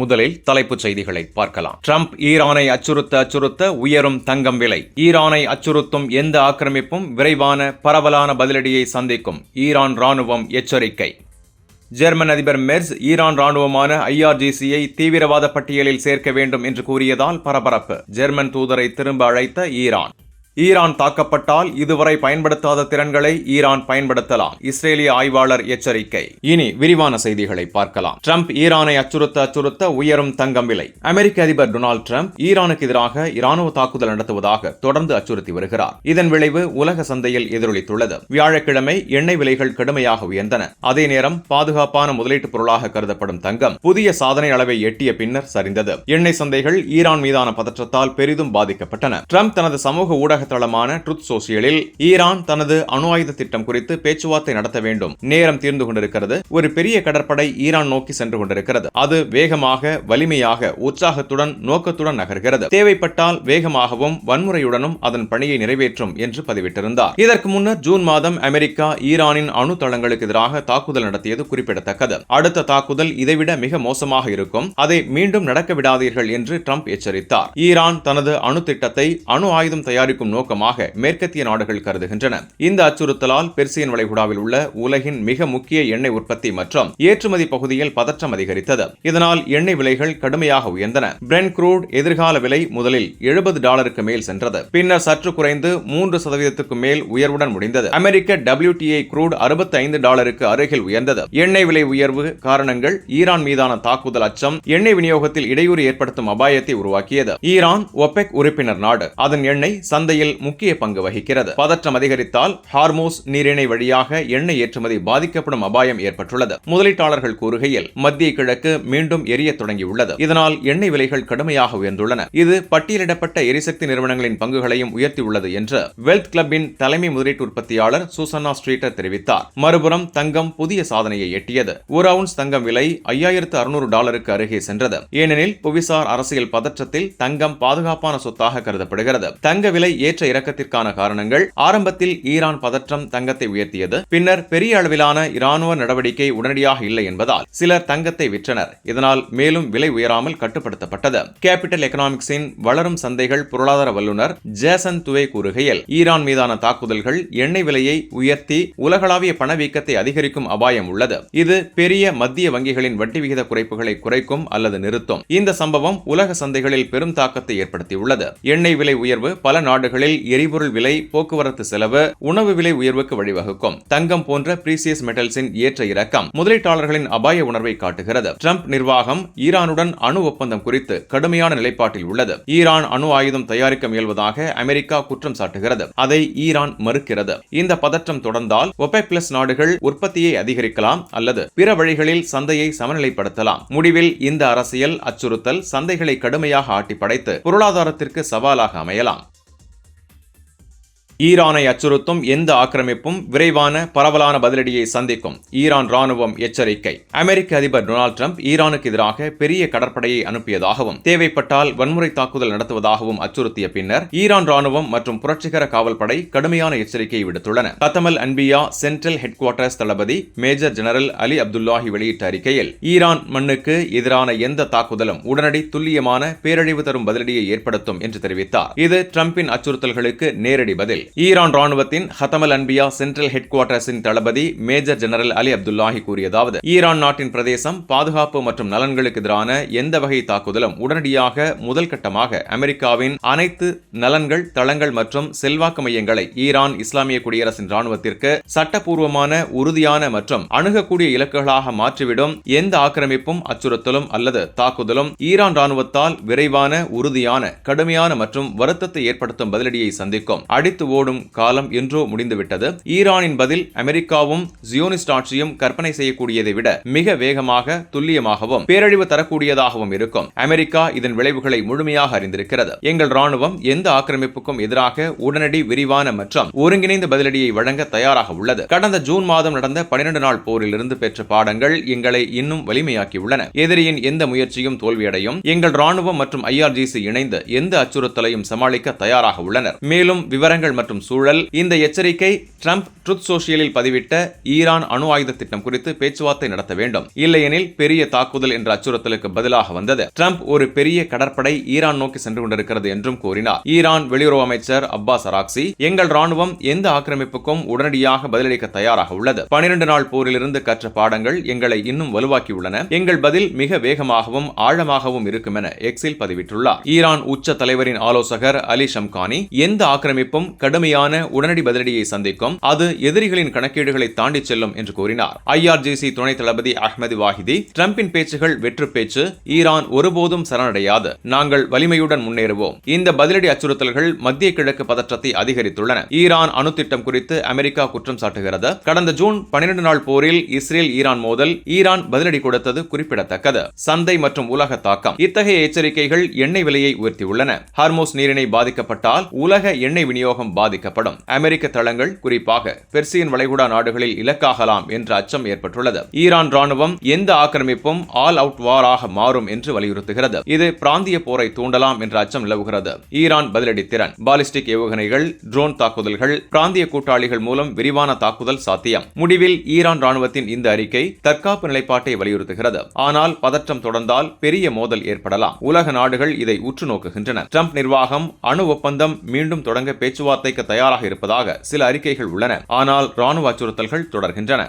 முதலில் தலைப்புச் செய்திகளை பார்க்கலாம். ட்ரம்ப் ஈரானை அச்சுறுத்த உயரும் தங்கம் விலை. ஈரானை அச்சுறுத்தும் எந்த ஆக்கிரமிப்பும் விரைவான பரவலான பதிலடியை சந்திக்கும். ஈரான் ராணுவம் எச்சரிக்கை. ஜெர்மன் அதிபர் மெர்ஸ் ஈரான் ராணுவமான IRGC-யை தீவிரவாத பட்டியலில் சேர்க்க வேண்டும் என்று கூறியதால் பரபரப்பு. ஜெர்மன் தூதரை திரும்ப அழைத்த ஈரான். ஈரான் தாக்கப்பட்டால் இதுவரை பயன்படுத்தாத திறன்களை ஈரான் பயன்படுத்தலாம். இஸ்ரேலிய ஆய்வாளர் எச்சரிக்கை. இனி விரிவான செய்திகளை பார்க்கலாம். ட்ரம்ப் ஈரானை அச்சுறுத்த உயரும் தங்கம் விலை. அமெரிக்க அதிபர் டொனால்டு ட்ரம்ப் ஈரானுக்கு எதிராக இராணுவ தாக்குதல் நடத்துவதாக தொடர்ந்து அச்சுறுத்தி வருகிறார். இதன் விளைவு உலக சந்தையில் எதிரொலித்துள்ளது. வியாழக்கிழமை எண்ணெய் விலைகள் கடுமையாக உயர்ந்தன. அதே நேரம் பாதுகாப்பான முதலீட்டு பொருளாக கருதப்படும் தங்கம் புதிய சாதனை அளவை எட்டிய பின்னர் சரிந்தது. எண்ணெய் சந்தைகள் ஈரான் மீதான பதற்றத்தால் பெரிதும் பாதிக்கப்பட்டன. ட்ரம்ப் தனது சமூக ஊடக தளமான ட்ரூத் சோசியலில் ஈரான் தனது அணு ஆயுத திட்டம் குறித்து பேச்சுவார்த்தை நடத்த வேண்டும். நேரம் தீர்ந்து கொண்டிருக்கிறது. ஒரு பெரிய கடற்படை ஈரான் நோக்கி சென்று கொண்டிருக்கிறது. அது வேகமாக, வலிமையாக, உற்சாகத்துடன், நோக்கத்துடன் நகர்கிறது. தேவைப்பட்டால் வேகமாகவும் வன்முறையுடனும் அதன் பணியை நிறைவேற்றும் என்று பதிவிட்டிருந்தார். இதற்கு முன்னர் ஜூன் மாதம் அமெரிக்கா ஈரானின் அணு தளங்களுக்கு எதிராக தாக்குதல் நடத்தியது குறிப்பிடத்தக்கது. அடுத்த தாக்குதல் இதைவிட மிக மோசமாக இருக்கும். அதை மீண்டும் நடக்க விடாதீர்கள் என்று ட்ரம்ப் எச்சரித்தார். ஈரான் தனது அணு திட்டத்தை அணு ஆயுதம் தயாரிக்கும் நோக்கமாக மேற்கத்திய நாடுகள் கருதுகின்றன. இந்த அச்சுறுத்தலால் பெர்சியன் வளைகுடாவில் உள்ள உலகின் மிக முக்கிய எண்ணெய் உற்பத்தி மற்றும் ஏற்றுமதி பகுதியில் பதற்றம் அதிகரித்தது. இதனால் எண்ணெய் விலைகள் கடுமையாக உயர்ந்தன. பிரெண்ட் க்ரூட் எதிர்கால விலை முதலில் $70 மேல் சென்றது. பின்னர் சற்று குறைந்து 3% மேல் உயர்வுடன் முடிந்தது. அமெரிக்க WTI க்ரூட் $65 அருகில் உயர்ந்தது. எண்ணெய் விலை உயர்வு காரணங்கள் ஈரான் மீதான தாக்குதல் அச்சம் எண்ணெய் விநியோகத்தில் இடையூறு ஏற்படுத்தும் அபாயத்தை உருவாக்கியது. ஈரான் OPEC உறுப்பினர் நாடு. அதன் எண்ணெய் சந்தையில் முக்கிய பங்கு வகிக்கிறது. பதற்றம் அதிகரித்தால் ஹார்மோஸ் நீரிணை வழியாக எண்ணெய் ஏற்றுமதி பாதிக்கப்படும் அபாயம் ஏற்பட்டுள்ளது. முதலீட்டாளர்கள் கூறுகையில் மத்திய கிழக்கு மீண்டும் எரிய தொடங்கியுள்ளது. இதனால் எண்ணெய் விலைகள் கடுமையாக உயர்ந்துள்ளன. இது பட்டியலிடப்பட்ட எரிசக்தி நிறுவனங்களின் பங்குகளையும் உயர்த்தியுள்ளது என்று வெல்த் கிளப்பின் தலைமை முதலீட்டு உற்பத்தியாளர் சூசன்னா ஸ்ட்ரீட்டர் தெரிவித்தார். மறுபுறம் தங்கம் புதிய சாதனையை எட்டியது. ஒரு அவுன்ஸ் தங்கம் விலை $5600 அருகே சென்றது. ஏனெனில் புவிசார் அரசியல் பதற்றத்தில் தங்கம் பாதுகாப்பான சொத்தாக கருதப்படுகிறது. தங்க விலை ஏற்ற இறக்கத்திற்கான காரணங்கள் ஆரம்பத்தில் ஈரான் பதற்றம் தங்கத்தை உயர்த்தியது. பின்னர் பெரிய அளவிலான இராணுவ நடவடிக்கை உடனடியாக இல்லை என்பதால் சிலர் தங்கத்தை விற்றனர். இதனால் மேலும் விலை உயராமல் கட்டுப்படுத்தப்பட்டது. கேபிட்டல் எக்கனாமிக்ஸின் வளரும் சந்தைகள் பொருளாதார வல்லுநர் ஜேசன் துவே கூறுகையில் ஈரான் மீதான தாக்குதல்கள் எண்ணெய் விலையை உயர்த்தி உலகளாவிய பணவீக்கத்தை அதிகரிக்கும் அபாயம் உள்ளது. இது பெரிய மத்திய வங்கிகளின் வட்டி விகித குறைப்புகளை குறைக்கும் அல்லது நிறுத்தும். இந்த சம்பவம் உலக சந்தைகளில் பெரும் தாக்கத்தை ஏற்படுத்தியுள்ளது. எண்ணெய் விலை உயர்வு பல நாடுகளில் எரிபொருள் விலை, போக்குவரத்து செலவு, உணவு விலை உயர்வுக்கு வழிவகுக்கும். தங்கம் போன்ற பிரீசியஸ் மெட்டல்ஸின் ஏற்ற இறக்கம் முதலீட்டாளர்களின் அபாய உணர்வை காட்டுகிறது. ட்ரம்ப் நிர்வாகம் ஈரானுடன் அணு ஒப்பந்தம் குறித்து கடுமையான நிலைப்பாட்டில் உள்ளது. ஈரான் அணு ஆயுதம் தயாரிக்க முயல்வதாக அமெரிக்கா குற்றம் சாட்டுகிறது. அதை ஈரான் மறுக்கிறது. இந்த பதற்றம் தொடர்ந்தால் OPEC+ நாடுகள் உற்பத்தியை அதிகரிக்கலாம் அல்லது பிற வழிகளில் சந்தையை சமநிலைப்படுத்தலாம். முடிவில் இந்த அரசியல் அச்சுறுத்தல் சந்தைகளை கடுமையாக ஆட்டி படைத்து பொருளாதாரத்திற்கு சவாலாக அமையலாம். ஈரானை அச்சுறுத்தும் எந்த ஆக்கிரமிப்பும் விரைவான பரவலான பதிலடியை சந்திக்கும். ஈரான் ராணுவம் எச்சரிக்கை. அமெரிக்க அதிபர் டொனால்டு ட்ரம்ப் ஈரானுக்கு எதிராக பெரிய கடற்படையை அனுப்பியதாகவும் தேவைப்பட்டால் வன்முறை தாக்குதல் நடத்துவதாகவும் அச்சுறுத்திய பின்னர் ஈரான் ராணுவம் மற்றும் புரட்சிகர காவல் படை கடுமையான எச்சரிக்கையை விடுத்துள்ளன. கத்தமல் அன்பியா சென்ட்ரல் ஹெட் குவார்ட்டர்ஸ் தளபதி மேஜர் ஜெனரல் அலி அப்துல்லாஹி வெளியிட்ட அறிக்கையில் ஈரான் மண்ணுக்கு எதிரான எந்த தாக்குதலும் உடனடி துல்லியமான பேரழிவு தரும் பதிலடியை ஏற்படுத்தும் என்று தெரிவித்தார். இது ட்ரம்பின் அச்சுறுத்தல்களுக்கு நேரடி பதில். ஈரான் ராணுவத்தின் ஹத்தமல் அன்பியா சென்ட்ரல் ஹெட் குவார்ட்டர்ஸின் தளபதி மேஜர் ஜெனரல் அலி அப்துல்லாஹி கூறியதாவது, ஈரான் நாட்டின் பிரதேசம், பாதுகாப்பு மற்றும் நலன்களுக்கு எதிரான எந்த வகை தாக்குதலும் உடனடியாக முதல் கட்டமாக அமெரிக்காவின் அனைத்து நலன்கள், தளங்கள் மற்றும் செல்வாக்கு மையங்களை ஈரான் இஸ்லாமிய குடியரசின் ராணுவத்திற்கு சட்டப்பூர்வமான, உறுதியான மற்றும் அணுகக்கூடிய இலக்குகளாக மாற்றிவிடும். எந்த ஆக்கிரமிப்பும், அச்சுறுத்தலும் அல்லது தாக்குதலும் ஈரான் ராணுவத்தால் விரைவான, உறுதியான, கடுமையான மற்றும் வருத்தத்தை ஏற்படுத்தும் பதிலடியை சந்திக்கும். அடித்து ஓடும் காலம் என்றோ முடிந்துவிட்டது. ஈரானின் பதில் அமெரிக்காவும் ஜியோனிஸ்ட் ஆட்சியும் கற்பனை செய்யக்கூடியதை விட மிக வேகமாக, துல்லியமாகவும் பேரழிவு தரக்கூடியதாகவும் இருக்கும். அமெரிக்கா இதன் விளைவுகளை முழுமையாக அறிந்திருக்கிறது. எங்கள் ராணுவம் எந்த ஆக்கிரமிப்புக்கும் எதிராக உடனடி, விரிவான மற்றும் ஒருங்கிணைந்த பதிலடியை வழங்க தயாராக உள்ளது. கடந்த ஜூன் மாதம் நடந்த 12 நாள் போரிலிருந்து பெற்ற பாடங்கள் எங்களை இன்னும் வலிமையாக்கியுள்ளன. எதிரியின் எந்த முயற்சியும் தோல்வியடையும். எங்கள் ராணுவம் மற்றும் IRGC இணைந்து எந்த அச்சுறுத்தலையும் சமாளிக்க தயாராக உள்ளனர். மேலும் விவரங்கள் மற்றும் சூழல். இந்த எச்சரிக்கை ட்ரம்ப் ட்ரூத் சோஷியலில் பதிவிட்ட ஈரான் அணு ஆயுத திட்டம் குறித்து பேச்சுவார்த்தை நடத்த வேண்டும், இல்லையெனில் பெரிய தாக்குதல் என்ற அச்சுறுத்தலுக்கு பதிலாக வந்தது. ட்ரம்ப் ஒரு பெரிய கடற்படை ஈரான் நோக்கி சென்று கொண்டிருக்கிறது என்றும் கூறினார். ஈரான் வெளியுறவு அமைச்சர் அப்பாஸ் அராக்சி, எங்கள் ராணுவம் எந்த ஆக்கிரமிப்புக்கும் உடனடியாக பதிலளிக்க தயாராக உள்ளது. 12 நாள் போரிலிருந்து கற்ற பாடங்கள் எங்களை இன்னும் வலுவாக்கியுள்ளன. எங்கள் பதில் மிக வேகமாகவும் ஆழமாகவும் இருக்கும் என எக்ஸில் பதிவிட்டுள்ளார். ஈரான் உச்ச தலைவரின் ஆலோசகர் அலி ஷம்கானி, எந்த ஆக்கிரமிப்பும் கடுமையான உடனடி பதிலடியை சந்திக்கும், அது எதிரிகளின் கணக்கீடுகளை தாண்டி செல்லும் என்று கூறினார். IRGC துணை தளபதி அஹ்மது வாஹிதி, ட்ரம்பின் பேச்சுகள் வெற்று பேச்சு, ஈரான் ஒருபோதும் சரணடையாது, நாங்கள் வலிமையுடன் முன்னேறுவோம். இந்த பதிலடி அச்சுறுத்தல்கள் மத்திய கிழக்கு பதற்றத்தை அதிகரித்துள்ளன. ஈரான் அணு திட்டம் குறித்து அமெரிக்கா குற்றம் சாட்டுகிறது. கடந்த ஜூன் 12 நாள் போரில் இஸ்ரேல் ஈரான் மோதல், ஈரான் பதிலடி கொடுத்தது குறிப்பிடத்தக்கது. சந்தை மற்றும் உலக தாக்கம். இத்தகைய எச்சரிக்கைகள் எண்ணெய் விலையை உயர்த்தியுள்ளன. ஹார்மோஸ் நீரிணை பாதிக்கப்பட்டால் உலக எண்ணெய் விநியோகம் பாதிக்கப்படும். அமெரிக்க தளங்கள் குறிப்பாக பெர்சியன் வளைகுடா நாடுகளில் இலக்காகலாம் என்ற அச்சம் ஏற்பட்டுள்ளது. ஈரான் ராணுவம் எந்த ஆக்கிரமிப்பும் ஆல் அவுட் வாராக மாறும் என்று வலியுறுத்துகிறது. இது பிராந்திய போரை தூண்டலாம் என்ற அச்சம் நிலவுகிறது. ஈரான் பதிலடி திறன். பாலிஸ்டிக் ஏவுகணைகள், ட்ரோன் தாக்குதல்கள், பிராந்திய கூட்டாளிகள் மூலம் விரிவான தாக்குதல் சாத்தியம். முடிவில் ஈரான் ராணுவத்தின் இந்த அறிக்கை தற்காப்பு நிலைப்பாட்டை வலியுறுத்துகிறது. ஆனால் பதற்றம் தொடர்ந்தால் பெரிய மோதல் ஏற்படலாம். உலக நாடுகள் இதை உற்று நோக்குகின்றன. ட்ரம்ப் நிர்வாகம் அணு ஒப்பந்தம் மீண்டும் தொடங்க பேச்சுவார்த்தைக்கு தயாராக இருப்பதாக சில அறிக்கைகள் உள்ளன. ஆனால் ராணுவ அச்சுறுத்தல்கள் தொடர்கின்றன.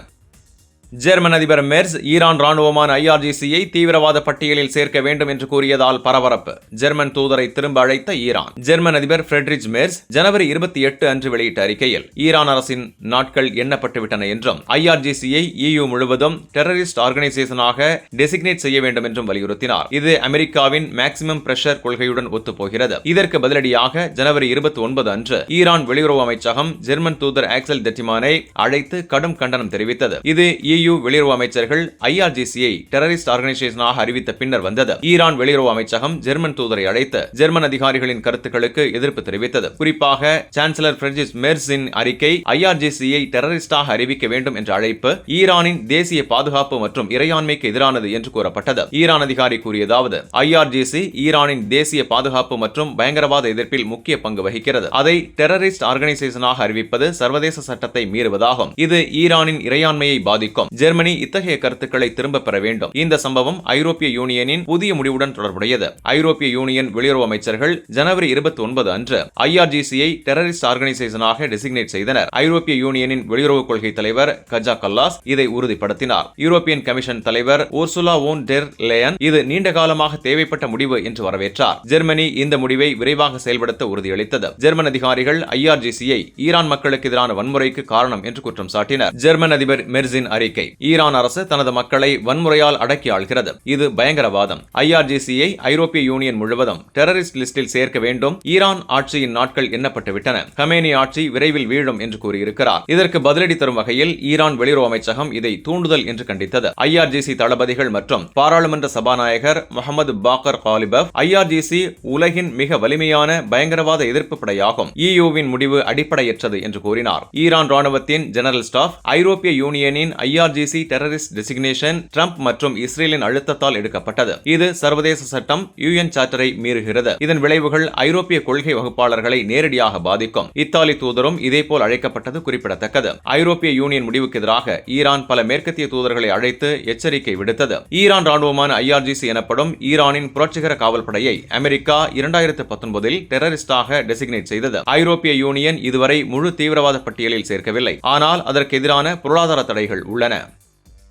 ஜெர்மன் அதிபர் மெர்ஸ் ஈரான் ராணுவமான IRGC-யை தீவிரவாத பட்டியலில் சேர்க்க வேண்டும் என்று கூறியதால் பரபரப்பு. ஜெர்மன் தூதரை திரும்ப அழைத்த ஈரான். ஜெர்மன் அதிபர் ஃபிரெட்ரிச் மெர்ஸ் ஜனவரி 28 அன்று வெளியிட்ட அறிக்கையில் ஈரான் அரசின் நாட்கள் எண்ணப்பட்டுவிட்டன என்றும் IRGC-யை EU முழுவதும் டெரரிஸ்ட் ஆர்கனைசேஷனாக டெசிக்னேட் செய்ய வேண்டும் என்றும் வலியுறுத்தினார். இது அமெரிக்காவின் மேக்சிமம் பிரஷர் கொள்கையுடன் ஒத்துப்போகிறது. இதற்கு பதிலடியாக ஜனவரி 29 அன்று ஈரான் வெளியுறவு அமைச்சகம் ஜெர்மன் தூதர் ஆக்சல் டெட்டிமானை அழைத்து கடும் கண்டனம் தெரிவித்தது. இது EU வெளியுறவு அமைச்சர்கள் IRGC-யை டெரரிஸ்ட் ஆர்கனைசேஷனாக அறிவித்த பின்னர் வந்தது. ஈரான் வெளியுறவு அமைச்சகம் ஜெர்மன் தூதரை அழைத்து ஜெர்மன் அதிகாரிகளின் கருத்துக்களுக்கு எதிர்ப்பு தெரிவித்தது. குறிப்பாக சான்சலர் ஃபிரெட்ரிச் மெர்ஸின் அறிக்கை IRGC-யை டெரரிஸ்டாக அறிவிக்க வேண்டும் என்ற அழைப்பு ஈரானின் தேசிய பாதுகாப்பு மற்றும் இறையாண்மைக்கு எதிரானது என்று கூறப்பட்டது. ஈரான் அதிகாரி கூறியதாவது, IRGC ஈரானின் தேசிய பாதுகாப்பு மற்றும் பயங்கரவாத எதிர்ப்பில் முக்கிய பங்கு வகிக்கிறது. அதை டெரரிஸ்ட் ஆர்கனைசேஷனாக அறிவிப்பது சர்வதேச சட்டத்தை மீறுவதாகும். இது ஈரானின் இறையாண்மையை பாதிக்கும். ஜெர்மனி இத்தகைய கருத்துக்களை திரும்ப பெற வேண்டும். இந்த சம்பவம் ஐரோப்பிய யூனியனின் புதிய முடிவுடன் தொடர்புடையது. ஐரோப்பிய யூனியன் வெளியுறவு அமைச்சர்கள் ஜனவரி 29 அன்று IRGC-யை டெரரிஸ்ட் ஆர்கனைசேஷனாக டெசிக்னேட் செய்தனர். ஐரோப்பிய யூனியனின் வெளியுறவு கொள்கை தலைவர் கஜா கல்லாஸ் இதை உறுதிப்படுத்தினார். யூரோப்பியன் கமிஷன் தலைவர் உர்சுலா வோன் டெர் லேயன் இது நீண்ட காலமாக தேவைப்பட்ட முடிவு என்று வரவேற்றார். ஜெர்மனி இந்த முடிவை விரைவாக செயல்படுத்த உறுதியளித்தது. ஜெர்மன் அதிகாரிகள் IRGC-யை ஈரான் மக்களுக்கு எதிரான வன்முறைக்கு காரணம் என்று குற்றம் சாட்டினர். ஜெர்மன் அதிபர் மெர்ஸின் அறிக்கை, ஈரான் அரசு தனது மக்களை வன்முறையால் அடக்கி ஆள்கிறது. இது பயங்கரவாதம். IRGC-யை ஐரோப்பிய யூனியன் முழுவதும் டெரரிஸ்ட் லிஸ்டில் சேர்க்க வேண்டும். ஈரான் ஆட்சியின் நாட்கள் எண்ணப்பட்டு விட்டன. கமேனி ஆட்சி விரைவில் வீழும் என்று கூறியிருக்கிறார். இதற்கு பதிலடி தரும் வகையில் ஈரான் வெளியுறவு அமைச்சகம் இதை தூண்டுதல் என்று கண்டித்தது. IRGC தளபதிகள் மற்றும் பாராளுமன்ற சபாநாயகர் முகமது பாக்கர் காலிபப், IRGC உலகின் மிக வலிமையான பயங்கரவாத எதிர்ப்பு படையாகும். EUவின் முடிவு அடிப்படையற்றது என்று கூறினார். ஈரான் ராணுவத்தின் ஜெனரல் ஸ்டாஃப், ஐரோப்பிய யூனியனின் IRGC டெரரிஸ்ட் டெசிக்னேஷன் ட்ரம்ப் மற்றும் இஸ்ரேலின் அழுத்தத்தால் எடுக்கப்பட்டது. இது சர்வதேச சட்டம் UN சார்ட்டரை மீறுகிறது. இதன் விளைவுகள் ஐரோப்பிய கொள்கை வகுப்பாளர்களை நேரடியாக பாதிக்கும். இத்தாலி தூதரும் இதேபோல் அழைக்கப்பட்டது குறிப்பிடத்தக்கது. ஐரோப்பிய யூனியன் முடிவுக்கு எதிராக ஈரான் பல மேற்கத்திய தூதர்களை அழைத்து எச்சரிக்கை விடுத்தது. ஈரான் ராணுவமான IRGC எனப்படும் ஈரானின் புரட்சிகர காவல் படையை அமெரிக்கா 2019 டெரரிஸ்டாக டெசிக்னேட் செய்தது. ஐரோப்பிய யூனியன் இதுவரை முழு தீவிரவாத பட்டியலில் சேர்க்கவில்லை. ஆனால் அதற்கு எதிரான பொருளாதார தடைகள் உள்ளன.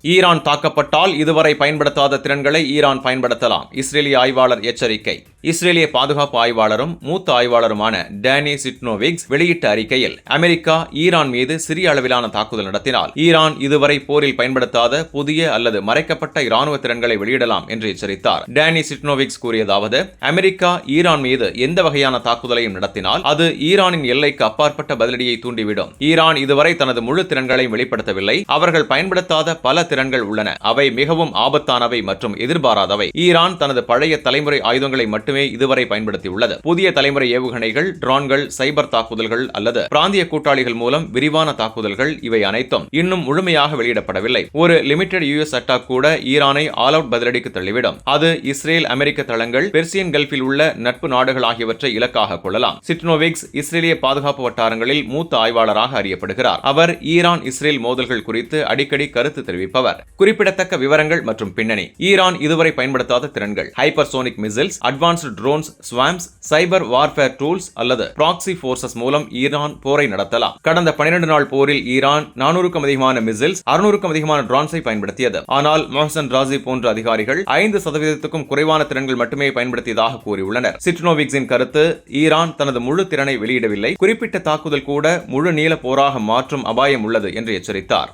ஈரான் தாக்கப்பட்டால் இதுவரை பயன்படுத்தாத திறன்களை ஈரான் பயன்படுத்தலாம். இஸ்ரேலிய ஆய்வாளர் எச்சரிக்கை. இஸ்ரேலிய பாதுகாப்பு ஆய்வாளரும் மூத்த ஆய்வாளருமான டேனி சிட்னோவிக்ஸ் வெளியிட்ட அறிக்கையில், அமெரிக்கா ஈரான் மீது சிறிய அளவிலான தாக்குதல் நடத்தினால் ஈரான் இதுவரை போரில் பயன்படுத்தாத புதிய அல்லது மறைக்கப்பட்ட இராணுவ திறன்களை வெளியிடலாம் என்று எச்சரித்தார். டேனி சிட்னோவிக்ஸ் கூறியதாவது, அமெரிக்கா ஈரான் மீது எந்த வகையான தாக்குதலையும் நடத்தினால் அது ஈரானின் எல்லைக்கு அப்பாற்பட்ட பதிலடியை தூண்டிவிடும். ஈரான் இதுவரை தனது முழு திறன்களையும் வெளிப்படுத்தவில்லை. அவர்கள் பயன்படுத்தாத பல திறன்கள் உள்ளன. அவை மிகவும் ஆபத்தானவை மற்றும் எதிர்பாராதவை. ஈரான் தனது பழைய தலைமுறை ஆயுதங்களை மட்டுமே இதுவரை பயன்படுத்தியுள்ளது. புதிய தலைமுறை ஏவுகணைகள், ட்ரோன்கள், சைபர் தாக்குதல்கள் அல்லது பிராந்திய கூட்டாளிகள் மூலம் விரிவான தாக்குதல்கள் இவை அனைத்தும் இன்னும் முழுமையாக வெளியிடப்படவில்லை. ஒரு லிமிடெட் யுஎஸ் அட்டாக் கூட ஈரானை ஆல் அவுட் பதிலடிக்கு தள்ளிவிடும். அது இஸ்ரேல், அமெரிக்க தளங்கள், பெர்சியன் கல்ஃபில் உள்ள நட்பு நாடுகள் ஆகியவற்றை இலக்காக கொள்ளலாம். சிட்னோவிக்ஸ் இஸ்ரேலிய பாதுகாப்பு வட்டாரங்களில் மூத்த ஆய்வாளராக அறியப்படுகிறார். அவர் ஈரான் இஸ்ரேல் மோதல்கள் குறித்து அடிக்கடி கருத்து தெரிவிப்பவர். குறிப்பிடத்தக்க விவரங்கள் மற்றும் பின்னணி. ஈரான் இதுவரை பயன்படுத்தாத திறன்கள்: hypersonic missiles, advanced drones, swarms, cyber warfare tools அல்லது ப்ராக்ஸி போர்சஸ் மூலம் ஈரான் போரை நடத்தலாம். கடந்த 12 நாள் போரில் ஈரான் 400க்கும் அதிகமான மிசைல்ஸ், 600க்கும் அதிகமான ட்ரோன்ஸை பயன்படுத்தியது. ஆனால் மொஹசன் ராசி போன்ற அதிகாரிகள் 5%க்கும் குறைவான திறன்கள் மட்டுமே பயன்படுத்தியதாக கூறியுள்ளனர். சிட்னோவிக்ஸின் கருத்து: ஈரான் தனது முழு திறனை வெளியிடவில்லை, குறிப்பிட்ட தாக்குதல் கூட முழு நீள போராக மாற்றும் அபாயம் உள்ளது என்று எச்சரித்தார்.